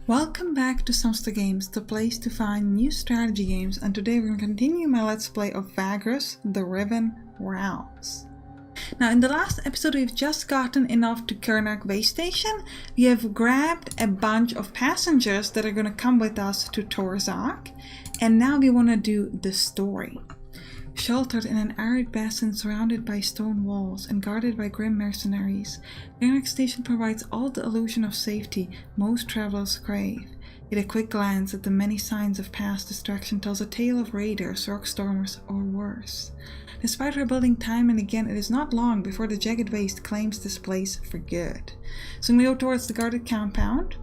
Welcome back to Sampstra Games, the place to find new strategy games, and today we're going to continue my let's play of Vagrus The Riven Realms. Now in the last episode we've just gotten enough to Karnak base station. We have grabbed a bunch of passengers that are going to come with us to Tourzaks, and now we want to do the story. Sheltered in an arid basin surrounded by stone walls and guarded by grim mercenaries, Embark station provides all the illusion of safety most travelers crave. Yet a quick glance at the many signs of past destruction tells a tale of raiders, rockstormers, or worse. Despite rebuilding time and again, it is not long before the jagged waste claims this place for good. So we go towards the guarded compound.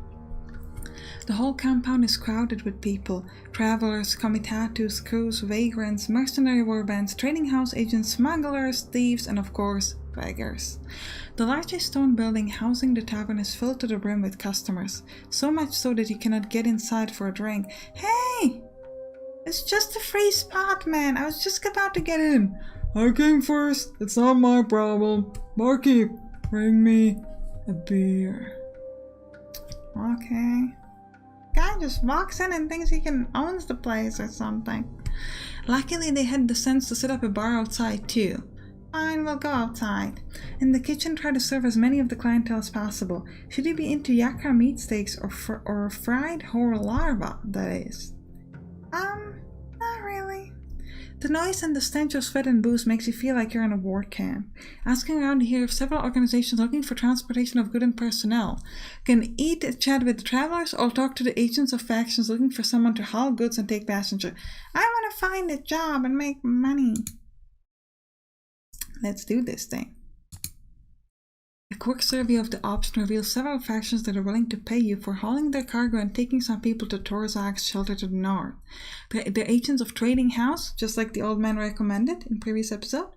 The whole compound is crowded with people: travelers, comitatus, crews, vagrants, mercenary warbands, trading house agents, smugglers, thieves, and of course, beggars. The largest stone building housing the tavern is filled to the brim with customers, so much so that you cannot get inside for a drink. Hey! It's just a free spot, man. I was just about to get in. I came first. It's not my problem. Barkeep, bring me a beer. Okay. Guy just walks in and thinks he owns the place or something. Luckily they had the sense to set up a bar outside too. Fine, we'll go outside. In the kitchen, try to serve as many of the clientele as possible. Should you be into yakra meat steaks or fried horror larva, that is? Not really. The noise and the stench of sweat and booze makes you feel like you're in a war camp. Asking around, you hear of several organizations looking for transportation of goods and personnel. You can eat, chat with the travelers, or talk to the agents of factions looking for someone to haul goods and take passengers. I want to find a job and make money. Let's do this thing. A quick survey of the option reveals several factions that are willing to pay you for hauling their cargo and taking some people to Tourzaks shelter to the north. They're agents of trading house, just like the old man recommended in previous episode,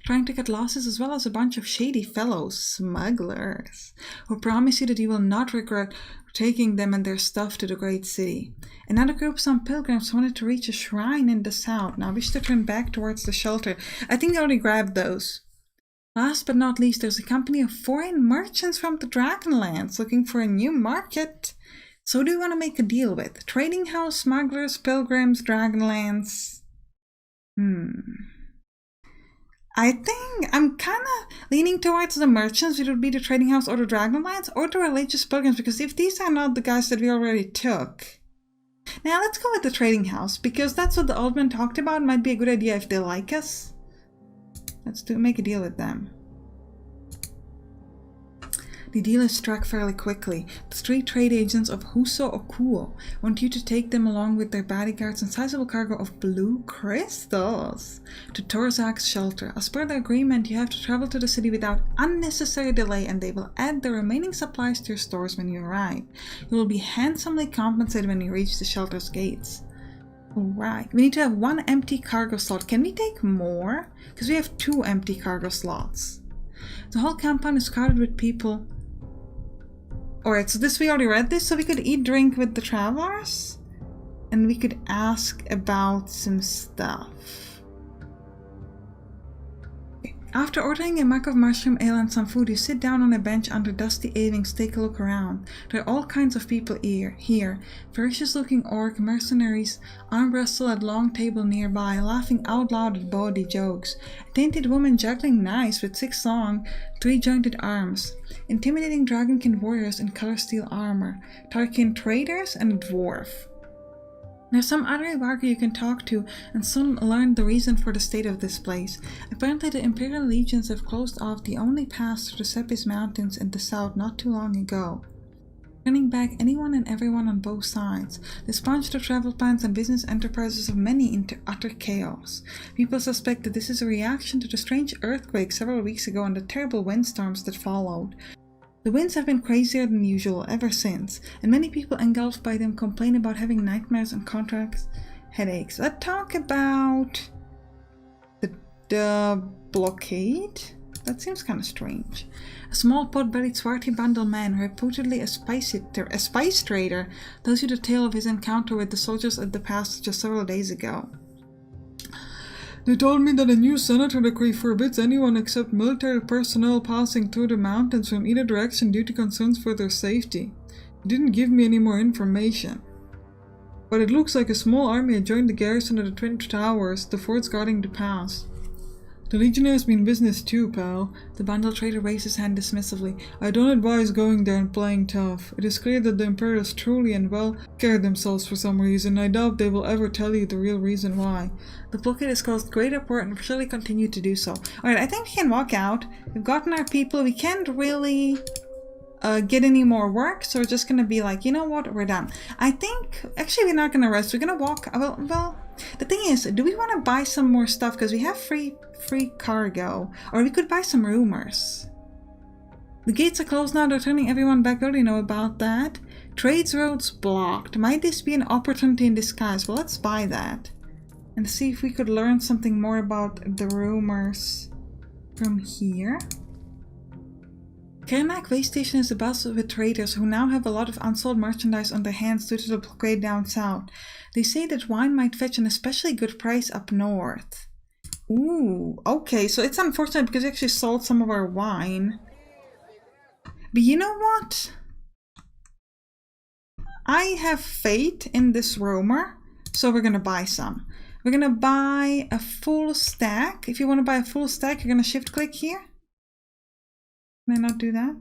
trying to cut losses, as well as a bunch of shady fellows, smugglers, who promise you that you will not regret taking them and their stuff to the great city. Another group, some pilgrims, wanted to reach a shrine in the south. Now wish to turn back towards the shelter. I think they already grabbed those. Last but not least, there's a company of foreign merchants from the Dragonlands looking for a new market. So do you want to make a deal with? Trading house, smugglers, pilgrims, Dragonlands? I think I'm kind of leaning towards the merchants. It would be the trading house or the Dragonlands or the religious pilgrims, because if these are not the guys that we already took. Now let's go with the trading house, because that's what the old man talked about. It might be a good idea if they like us. Let's make a deal with them. The deal is struck fairly quickly. The 3 trade agents of Huso Okuo want you to take them along with their bodyguards and sizable cargo of blue crystals to Tourzaks shelter. As per the agreement, you have to travel to the city without unnecessary delay, and they will add the remaining supplies to your stores when you arrive. You will be handsomely compensated when you reach the shelter's gates. Alright, we need to have 1 empty cargo slot. Can we take more? Because we have 2 empty cargo slots. The whole compound is crowded with people. Alright, so we already read this, so we could eat, drink with the travelers. And we could ask about some stuff. After ordering a mug of mushroom ale and some food, you sit down on a bench under dusty avings, take a look around. There are all kinds of people here. Ferocious-looking orc, mercenaries, arm wrestle at long table nearby, laughing out loud at bawdy jokes. A tainted woman juggling knives with 6 long, 3-jointed arms. Intimidating dragonkin warriors in color steel armor. Arcane traders and a dwarf. There's some other Vagrus you can talk to and soon learn the reason for the state of this place. Apparently the Imperial Legions have closed off the only pass through the Sepis Mountains in the south not too long ago, turning back anyone and everyone on both sides. They sponged the travel plans and business enterprises of many into utter chaos. People suspect that this is a reaction to the strange earthquake several weeks ago and the terrible windstorms that followed. The winds have been crazier than usual ever since, and many people engulfed by them complain about having nightmares and contracts headaches. Let's talk about the blockade? That seems kind of strange. A small pot-bellied swarthy bundle man, reputedly a spice trader, tells you the tale of his encounter with the soldiers at the pass just several days ago. They told me that a new senator decree forbids anyone except military personnel passing through the mountains from either direction due to concerns for their safety. It didn't give me any more information. But it looks like a small army had joined the garrison of the Twin Towers, the forts guarding the pass. The Legionnaires mean business too, pal. The bundle trader raised his hand dismissively. I don't advise going there and playing tough. It is clear that the Imperials truly and well care themselves for some reason. I doubt they will ever tell you the real reason why. The blockade has caused great uproar and will surely continue to do so. Alright, I think we can walk out. We've gotten our people. We can't really get any more work, so we're just gonna be like, you know what, we're done. I think, actually we're not gonna rest. We're gonna walk. Well, the thing is, do we want to buy some more stuff? Because we have free cargo, or we could buy some rumors. The gates are closed now. They're turning everyone back. We already know about that. Trades roads blocked. Might this be an opportunity in disguise? Well, let's buy that and see if we could learn something more about the rumors from here. Karnak Way Station is abuzz with traders who now have a lot of unsold merchandise on their hands due to the blockade down south. They say that wine might fetch an especially good price up north. Ooh, okay, so it's unfortunate because we actually sold some of our wine. But you know what? I have faith in this rumor, so we're gonna buy some. We're gonna buy a full stack. If you want to buy a full stack, you're gonna shift click here. Can I not do that?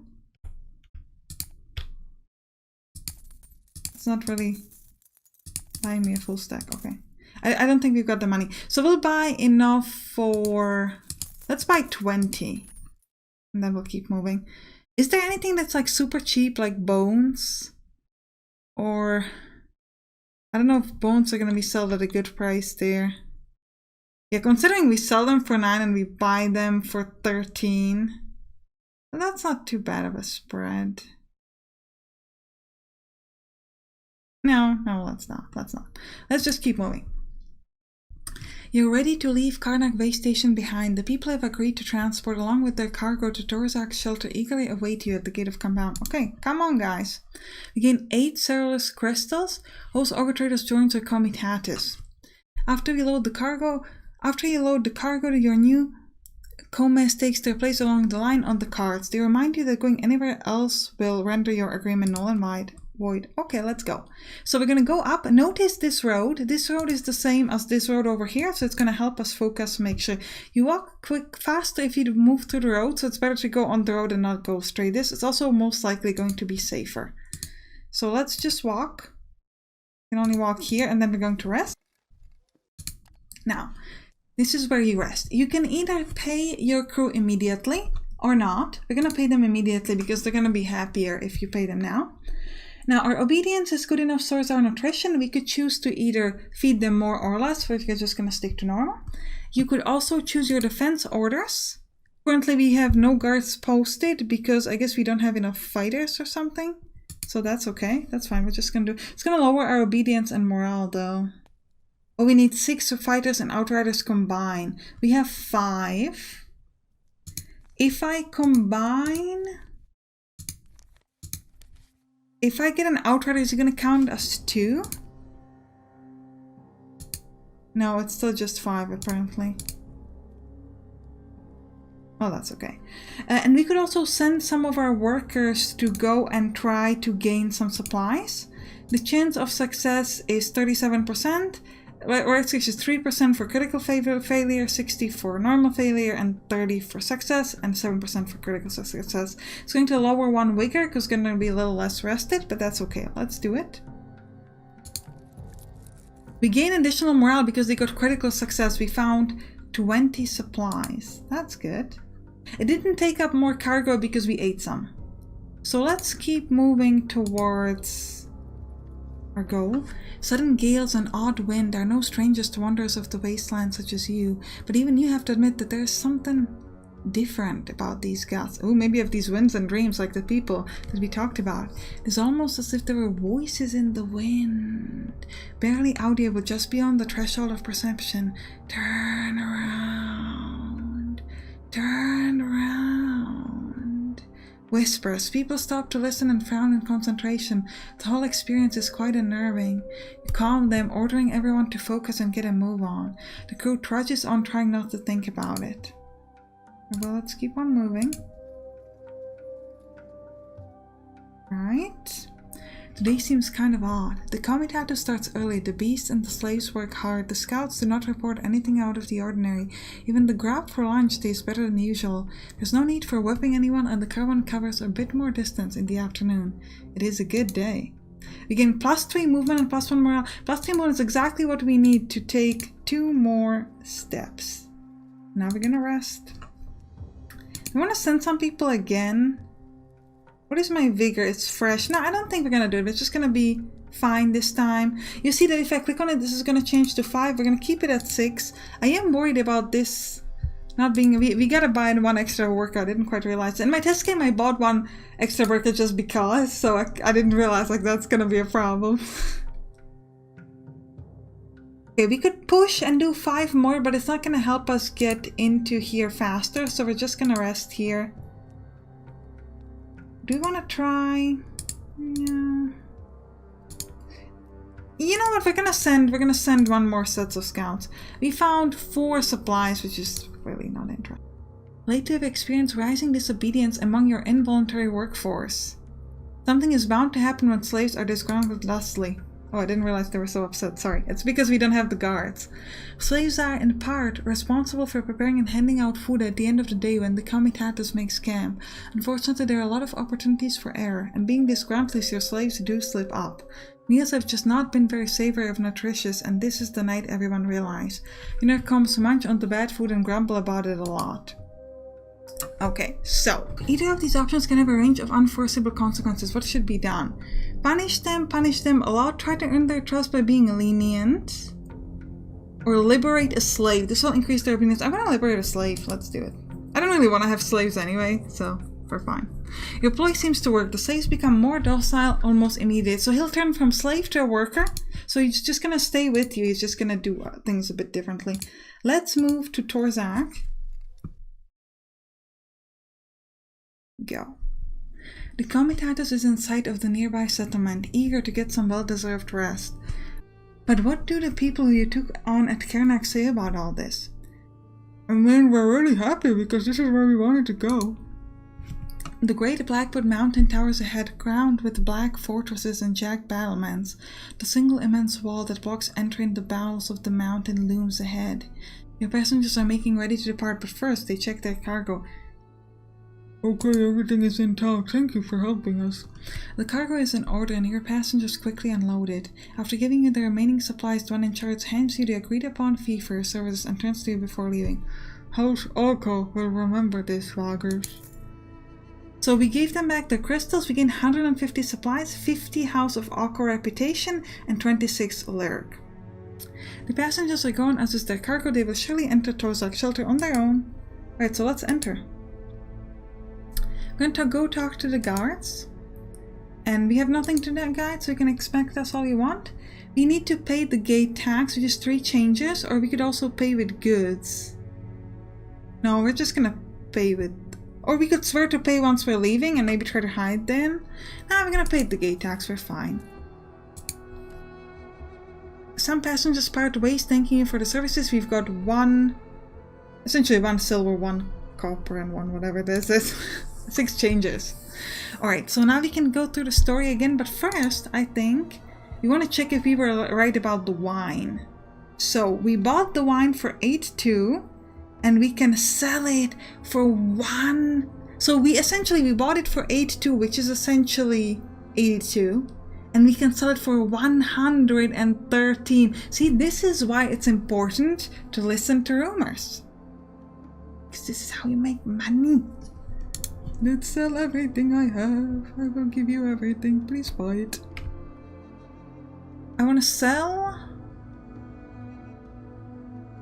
It's not really buying me a full stack. Okay. I don't think we've got the money. So we'll buy enough for... Let's buy 20. And then we'll keep moving. Is there anything that's like super cheap, like bones? Or... I don't know if bones are going to be sold at a good price there. Yeah, considering we sell them for 9 and we buy them for 13. Well, that's not too bad of a spread. No, let's not. Let's just keep moving. You're ready to leave Karnak Way Station behind. The people have agreed to transport along with their cargo to Tourzaks shelter eagerly await you at the gate of compound. Okay, come on guys. We gain 8 perilous crystals. Host Ogre Traders joins our comitatus. After you load the cargo to your new commerce takes their place along the line on the carts. They remind you that going anywhere else will render your agreement null and void. Okay, let's go. So we're going to go up. Notice this road. This road is the same as this road over here, so it's going to help us focus, make sure you walk faster if you move through the road, so it's better to go on the road and not go straight. This is also most likely going to be safer. So let's just walk. You can only walk here, and then we're going to rest. Now, this is where you rest. You can either pay your crew immediately or not. We're going to pay them immediately because they're going to be happier if you pay them now. Now, our obedience is good enough towards our nutrition. We could choose to either feed them more or less, but we're just going to stick to normal. You could also choose your defense orders. Currently, we have no guards posted because I guess we don't have enough fighters or something. So that's okay. That's fine. We're just going to do... It's going to lower our obedience and morale, though. Oh, we need 6 fighters and outriders combined. We have 5. If I combine... If I get an outrider, is it going to count as 2? No, it's still just 5 apparently. Oh, that's okay. And we could also send some of our workers to go and try to gain some supplies. The chance of success is 37%. Or it's 3% for critical failure, 60 for normal failure, and 30 for success, and 7% for critical success. It's going to lower 1 vigor because it's going to be a little less rested, but that's okay. Let's do it. We gain additional morale because they got critical success. We found 20 supplies. That's good. It didn't take up more cargo because we ate some. So let's keep moving towards our goal. Sudden gales and odd wind are no strangers to wanderers of the wasteland such as you, but even you have to admit that there's something different about these gods. Oh, maybe of these winds and dreams like the people that we talked about. It's almost as if there were voices in the wind, barely audible, just beyond the threshold of perception. Turn around, turn around. Whispers. People stop to listen and frown in concentration. The whole experience is quite unnerving. You calm them, ordering everyone to focus and get a move on. The crew trudges on, trying not to think about it. Well, let's keep on moving. Right. Today seems kind of odd. The comitatus starts early, the beasts and the slaves work hard, the scouts do not report anything out of the ordinary, even the grab for lunch tastes better than usual. There's no need for whipping anyone and the caravan covers a bit more distance in the afternoon. It is a good day. We gain +3 movement and +1 morale. +3 movement is exactly what we need to take 2 more steps. Now we're gonna rest. I want to send some people again. What is my vigor? It's fresh. No, I don't think we're gonna do it. It's just gonna be fine this time. You see that if I click on it, this is gonna change to 5. We're gonna keep it at 6. I am worried about this not being... We gotta buy 1 extra worker. I didn't quite realize. In my test game, I bought 1 extra worker just because. So I didn't realize like that's gonna be a problem. Okay, we could push and do 5 more, but it's not gonna help us get into here faster. So we're just gonna rest here. Do we want to try? Yeah. You know what? We're gonna send 1 more set of scouts. We found 4 supplies, which is really not interesting. Late to have experienced rising disobedience among your involuntary workforce. Something is bound to happen when slaves are disgruntled lustily. Oh, I didn't realize they were so upset. Sorry. It's because we don't have the guards. Slaves are, in part, responsible for preparing and handing out food at the end of the day when the comitatus makes camp. Unfortunately, there are a lot of opportunities for error, and being disgruntled, your slaves do slip up. Meals have just not been very savory or nutritious, and this is the night everyone realizes. Dinner comes munch on the bad food and grumble about it a lot. Okay, so either of these options can have a range of unforeseeable consequences. What should be done? Punish them a lot, try to earn their trust by being lenient, or liberate a slave. This will increase their obedience. I'm gonna liberate a slave. Let's do it. I don't really want to have slaves anyway, so we're fine. Your ploy seems to work. The slaves become more docile almost immediately. So he'll turn from slave to a worker. So he's just gonna stay with you. He's just gonna do things a bit differently. Let's move to Tourzaks. Go. The comitatus is in sight of the nearby settlement, eager to get some well-deserved rest. But what do the people you took on at Karnak say about all this? I mean, we're really happy because this is where we wanted to go. The great Blackwood mountain towers ahead, crowned with black fortresses and jagged battlements. The single immense wall that blocks entering the bowels of the mountain looms ahead. Your passengers are making ready to depart, but first they check their cargo. Okay, everything is in town. Thank you for helping us. The cargo is in order and your passengers quickly unload it. After giving you the remaining supplies, the one in charge hands you the agreed upon fee for your services and turns to you before leaving. House Orko will remember this, Vagrus. So we gave them back the crystals. We gained 150 supplies, 50 House of Orko reputation, and 26 lyric. The passengers are gone, as is their cargo. They will surely enter Tourzaks shelter on their own. Alright, so let's enter. I'm going to go talk to the guards, and we have nothing to that guide, so you can expect us all you want. We need to pay the gate tax, which is 3 changes, or we could also pay with goods. No, we're just gonna pay with, or we could swear to pay once we're leaving and maybe try to hide then. Nah, we're gonna pay the gate tax, we're fine. Some passengers part ways thanking you for the services. We've got essentially 1 silver, 1 copper, and 1 whatever this is. 6 changes. Alright, so now we can go through the story again, but first, I think, we want to check if we were right about the wine. So, we bought the wine for 8.2, and we can sell it for 1... So, we bought it for 8.2, which is essentially 82, and we can sell it for 113. See, this is why it's important to listen to rumors. Because this is how you make money. Let's sell everything I have. I will give you everything. Please buy it. I want to sell.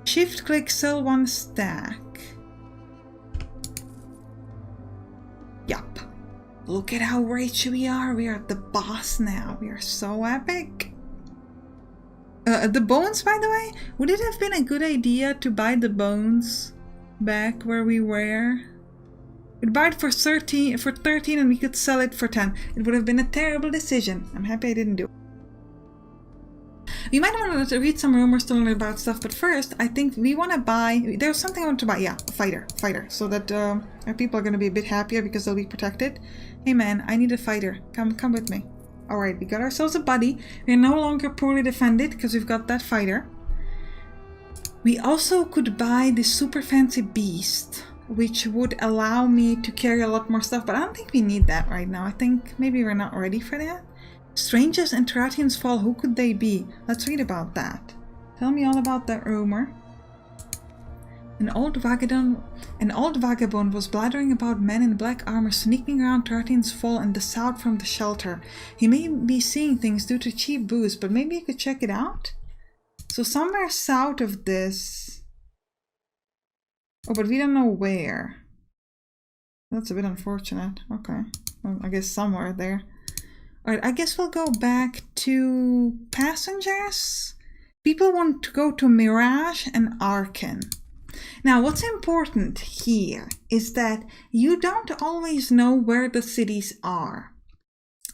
Shift click sell 1 stack. Yup. Look at how rich we are. We are the boss now. We are so epic. The bones, by the way, would it have been a good idea to buy the bones back where we were? We'd buy it for 13 and we could sell it for 10. It would have been a terrible decision. I'm happy I didn't do it. We might want to read some rumors to learn about stuff, but first I think we want to buy... There's something I want to buy. Yeah, a fighter. So that our people are going to be a bit happier because they'll be protected. Hey man, I need a fighter. Come with me. Alright, we got ourselves a buddy. We're no longer poorly defended because we've got that fighter. We also could buy this super fancy beast, which would allow me to carry a lot more stuff, but I don't think we need that right now. I think maybe we're not ready for that. Strangers and Terratians fall, who could they be? Let's read about that. Tell me all about that rumor. An old vagabond was blathering about men in black armor sneaking around Terratian's Fall and the south from the shelter. He may be seeing things due to cheap booze, but maybe you could check it out? So somewhere south of this... Oh, but we don't know where. That's a bit unfortunate. Okay. Well, I guess somewhere there. Alright, I guess we'll go back to passengers. People want to go to Mirage and Arcane. Now, what's important here is that you don't always know where the cities are.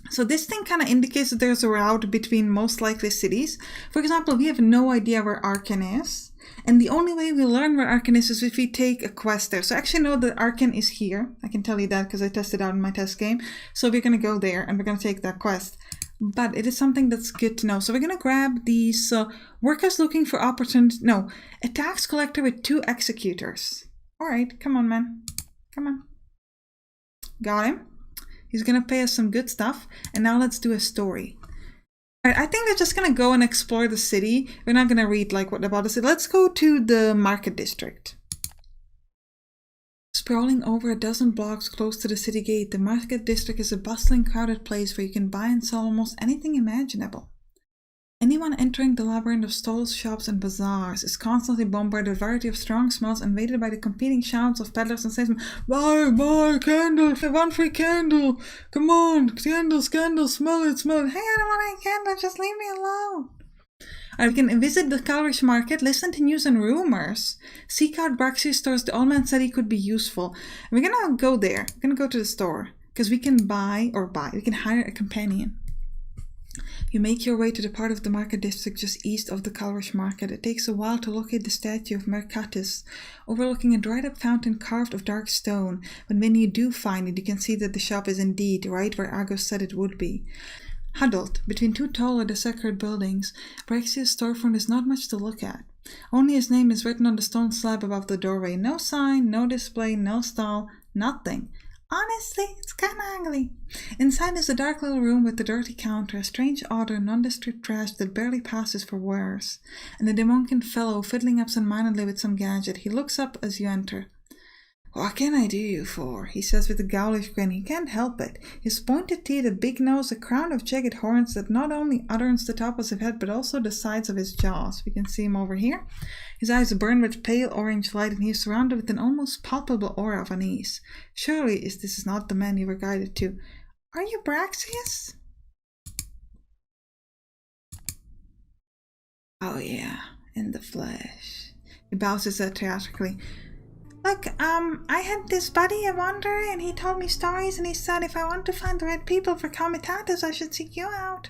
So this thing kind of indicates that there's a route between most likely cities. For example, we have no idea where Arcane is. And the only way we learn where Arcane is if we take a quest there. So I actually know that Arcane is here. I can tell you that because I tested out in my test game. So we're going to go there and we're going to take that quest. But it is something that's good to know. So we're going to grab these workers looking for opportunity. No, a tax collector with 2 executors. All right, come on, man. Come on. Got him. He's going to pay us some good stuff. And now let's do a story. All right, I think we're just going to go and explore the city. We're not going to read like what about the city. Let's go to the market district. Sprawling over a dozen blocks close to the city gate, the market district is a bustling, crowded place where you can buy and sell almost anything imaginable. Anyone entering the labyrinth of stalls, shops, and bazaars is constantly bombarded with a variety of strong smells invaded by the competing shouts of peddlers and salesmen. Buy, candle, one free candle. Come on, candles, smell it. Hey, I don't want any candle, just leave me alone. We can visit the Calrish market, listen to news and rumors, seek out Braxius stores. The old man said he could be useful. And we're gonna go there. We're gonna go to the store because we can we can hire a companion. You make your way to the part of the market district just east of the Calrish market. It takes a while to locate the statue of Mercatus, overlooking a dried up fountain carved of dark stone. But when you do find it, you can see that the shop is indeed right where Argos said it would be. Huddled between 2 taller desecrated buildings, Braxius' storefront is not much to look at. Only his name is written on the stone slab above the doorway. No sign, no display, no stall, nothing. Honestly, it's kinda ugly. Inside is a dark little room with a dirty counter, a strange odor, nondescript trash that barely passes for wares, and a demonkin fellow fiddling absent-mindedly with some gadget. He looks up as you enter. What can I do you for? He says with a ghoulish grin. He can't help it. His pointed teeth, a big nose, a crown of jagged horns that not only adorns the top of his head but also the sides of his jaws. We can see him over here. His eyes burn with pale orange light and he is surrounded with an almost palpable aura of unease. Surely this is not the man you were guided to. Are you Braxius? Oh yeah, in the flesh. He bows his head theatrically. Look, I had this buddy, a wanderer, and he told me stories, and he said if I want to find the right people for comitatus, I should seek you out.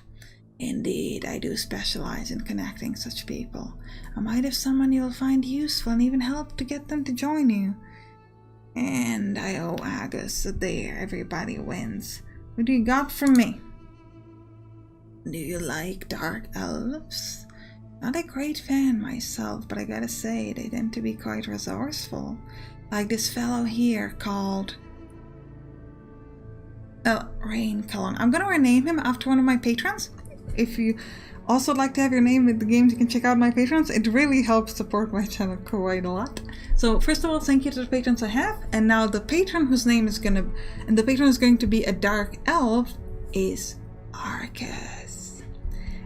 Indeed, I do specialize in connecting such people. I might have someone you'll find useful and even help to get them to join you. And I owe Agus, so there, everybody wins. What do you got for me? Do you like dark elves? Not a great fan myself, but I gotta say, they tend to be quite resourceful. Like this fellow here called... Rain Cullen. I'm gonna rename him after one of my patrons. If you also like to have your name in the games, you can check out my patrons. It really helps support my channel quite a lot. So first of all, thank you to the patrons I have. And now the patron whose name is going to be a dark elf is Arcus.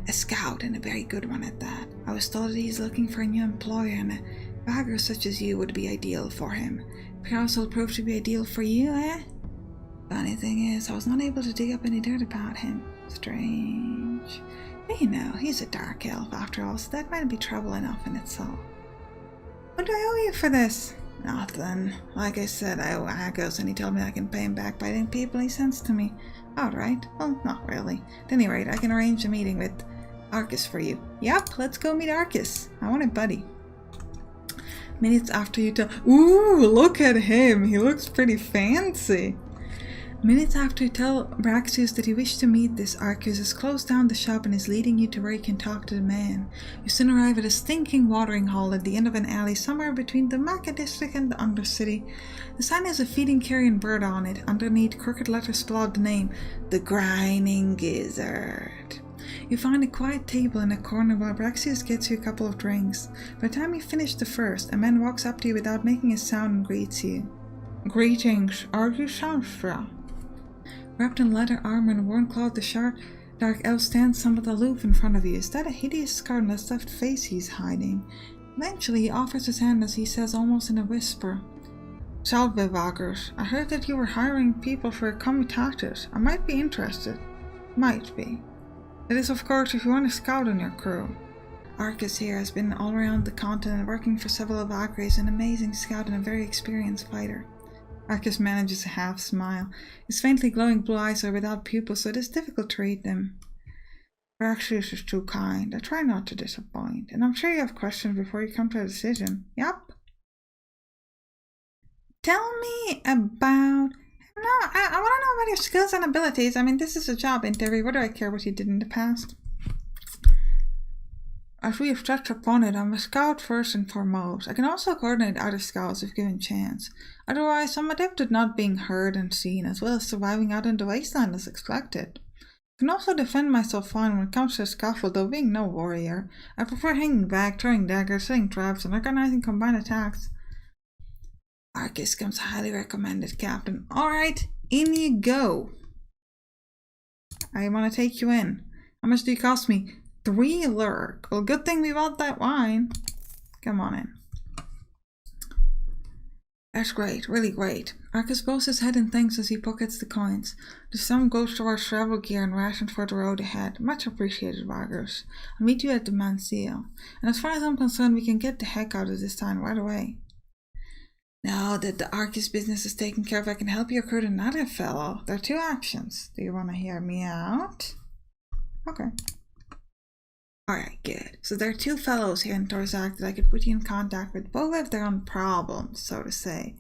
A scout, and a very good one at that. I was told that he's looking for a new employer, and a bagger such as you would be ideal for him. Perhaps he'll prove to be ideal for you, eh? Funny thing is, I was not able to dig up any dirt about him. Strange. But you know, he's a dark elf after all, so that might be trouble enough in itself. What do I owe you for this? Nothing. Like I said, I owe Agos, and he told me I can pay him back by the people he sends to me. Alright, well, not really. At any rate, I can arrange a meeting with Arcus for you. Yep, let's go meet Arcus. I want a buddy. Minutes after you tell... Ooh, look at him. He looks pretty fancy. Minutes after you tell Braxius that you wish to meet this, Arceus has closed down the shop and is leading you to where you can talk to the man. You soon arrive at a stinking watering hole at the end of an alley somewhere between the market district and the Undercity. The sign has a feeding carrion bird on it. Underneath, crooked letters spell out the name, the Grinding Gizzard. You find a quiet table in a corner while Braxius gets you a couple of drinks. By the time you finish the first, a man walks up to you without making a sound and greets you. Greetings, are you Sampstra? Wrapped in leather armor and worn cloth, the short, dark elf stands somewhat aloof in front of you. Is that a hideous scar on the stuffed face he's hiding? Eventually, he offers his hand as he says almost in a whisper, Salve, Vagrus. I heard that you were hiring people for a comitatus. I might be interested. Might be. That is, of course, if you want a scout on your crew. Arceus here has been all around the continent working for several of Vagrus, an amazing scout and a very experienced fighter. Arceus manages a half smile. His faintly glowing blue eyes are without pupils, so it is difficult to read them. Braxius is too kind. I try not to disappoint. And I'm sure you have questions before you come to a decision. Yup. Tell me about... No, I want to know about your skills and abilities. I mean, this is a job interview. What do I care what you did in the past? As we have touched upon it, I'm a scout first and foremost. I can also coordinate other scouts if given chance. Otherwise, I'm adept at not being heard and seen, as well as surviving out in the wasteland as expected. I can also defend myself fine when it comes to a scaffold, though being no warrior. I prefer hanging back, throwing daggers, setting traps, and organizing combined attacks. Arceus comes highly recommended, Captain. Alright, in you go. I want to take you in. How much do you cost me? 3 lurk. Well, good thing we bought that wine. Come on in. That's great, really great. Arceus bows his head in thanks as he pockets the coins. The sum goes towards travel gear and rations for the road ahead. Much appreciated, Vagrus. I'll meet you at the Mansil. And as far as I'm concerned, we can get the heck out of this town right away. Now that the Arceus business is taken care of, I can help you recruit another fellow. There are 2 options. Do you want to hear me out? Okay. Alright, good. So there are 2 fellows here in Tourzaks that I could put you in contact with. Both have their own problems, so to say,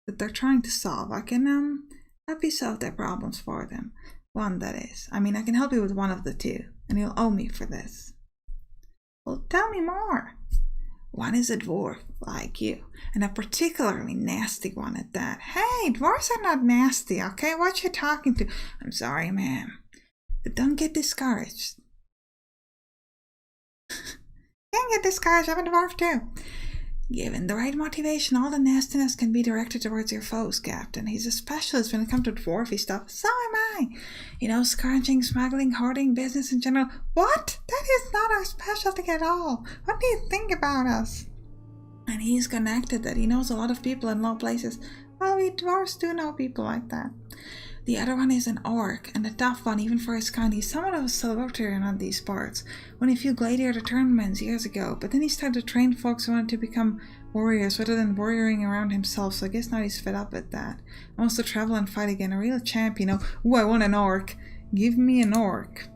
that they're trying to solve. I can help you solve their problems for them. One, that is. I mean, I can help you with one of the 2, and you'll owe me for this. Well, tell me more. One is a dwarf, like you, and a particularly nasty one at that. Hey, dwarves are not nasty, okay? What you talking to? I'm sorry, ma'am. But don't get discouraged. Can't get discouraged, I'm a dwarf too. Given the right motivation, all the nastiness can be directed towards your foes, Captain. He's a specialist when it comes to dwarfy stuff. So am I. You know, scrounging, smuggling, hoarding, business in general. What? That is not our specialty at all. What do you think about us? And he's connected that he knows a lot of people in low places. Well, we dwarves do know people like that. The other one is an orc, and a tough one even for his kind. He's somewhat of a celebrity on these parts. Won a few gladiator tournaments years ago, but then he started to train folks who wanted to become warriors rather than warrioring around himself, so I guess now he's fed up with that. He wants to travel and fight again, a real champ, you know. Ooh, I want an orc. Give me an orc.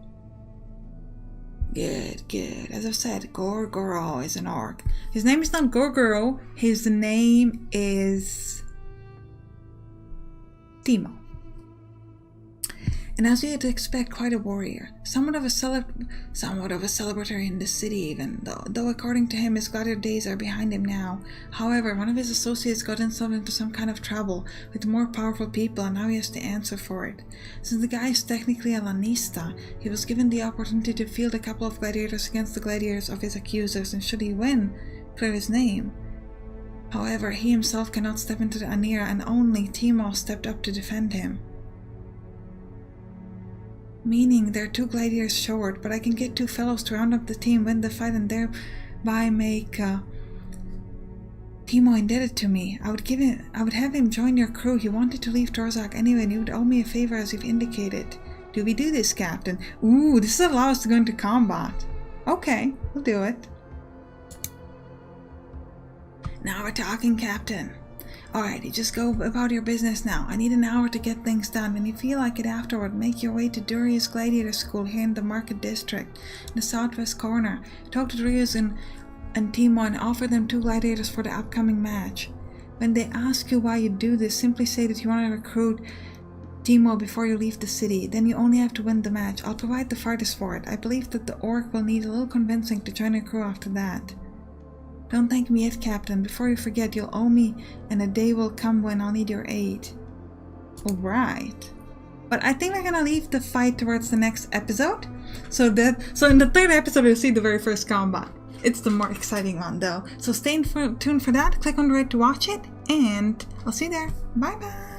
Good, good. As I've said, Gorgoro is an orc. His name is not Gorgoro, his name is Timo. And as you'd expect, quite a warrior, somewhat of a celebratory in the city even, though according to him his gladiator days are behind him now. However, one of his associates got himself into some kind of trouble with more powerful people, and now he has to answer for it. Since the guy is technically a lanista, he was given the opportunity to field a couple of gladiators against the gladiators of his accusers, and should he win, clear his name. However, he himself cannot step into the Anira, and only Timo stepped up to defend him. Meaning there are 2 gladiators short, but I can get 2 fellows to round up the team, win the fight, and thereby make Timo indebted to me. I would have him join your crew. He wanted to leave Tourzaks anyway, and he would owe me a favor as you've indicated. Do we do this, Captain? Ooh, this will allow us to go into combat. Okay, we'll do it. Now we're talking, Captain. Alrighty, just go about your business now. I need an hour to get things done. When you feel like it afterward, make your way to Duria's Gladiator School here in the Market District, in the southwest corner. Talk to Duria's and Timo and offer them 2 gladiators for the upcoming match. When they ask you why you do this, simply say that you want to recruit Timo before you leave the city. Then you only have to win the match. I'll provide the fighters for it. I believe that the orc will need a little convincing to join your crew after that. Don't thank me yet, Captain. Before you forget, you'll owe me, and a day will come when I'll need your aid. Alright. But I think we're gonna leave the fight towards the next episode. So in the third episode you'll see the very first combat. It's the more exciting one though. So stay tuned for that, click on the right to watch it, and I'll see you there. Bye bye!